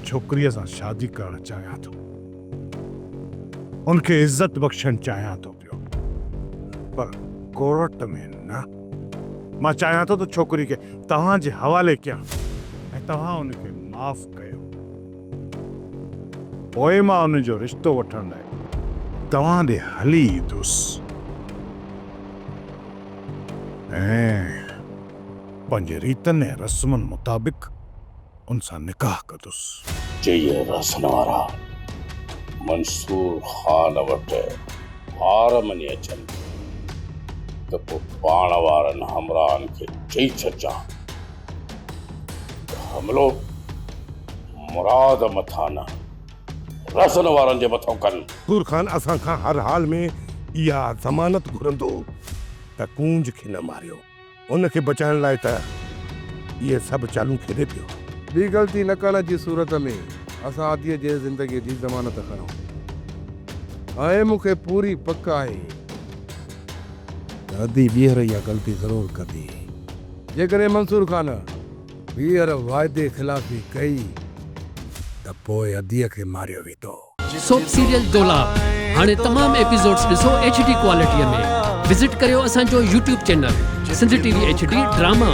छोकिरीअ सां शादी करणु चाहियां थो, उनखे इज़त बख़्शणु चाहियां थो पियो, पर कोर्ट में न। मां चाहियां थो त छोकिरी खे तव्हांजे हवाले कयां ऐं तव्हां उनखे माफ़ कयो। पोइ मां उनजो रिश्तो वठण लाइ तव्हां ॾे हली ईंदुसि ऐं पंहिंजे रीतनि ऐं रस्मनि मुताबिक़ उन सां निकाह कंदुसि। जे ये रसन वारा मंसूर ख़ान वटि हार मञी अचनि त पोइ पाण वारनि हमराहनि खे चई छॾिजां त हमिलो मुराद मथां न रसन वारनि जे मथां कनि। मंसूर ख़ान असां खां हर हाल में इहा ज़मानत घुरंदो त कूंज खे न मारियो। उनखे बचाइण लाइ त इहे सभु चालू खेॾे पियो। ॿी ग़लती न करण जी सूरत में असां आदीअ जे ज़िंदगीअ जी ज़मानत खणूं। ऐं मूंखे पूरी पक आहे अदी ॿीहर इहा ग़लती ज़रूरु कंदी। जेकॾहिं मंसूर ख़ान ॿीहर वाइदे ख़िलाफ़ी कई त पोइ अदीअ खे मारियो वेंदो। सोप सीरियल डोलाप हाणे तमाम एपिसोड्स ॾिसो HD क्वालिटीअ में। विज़िट करियो असांजो YouTube channel Sindh TV HD drama.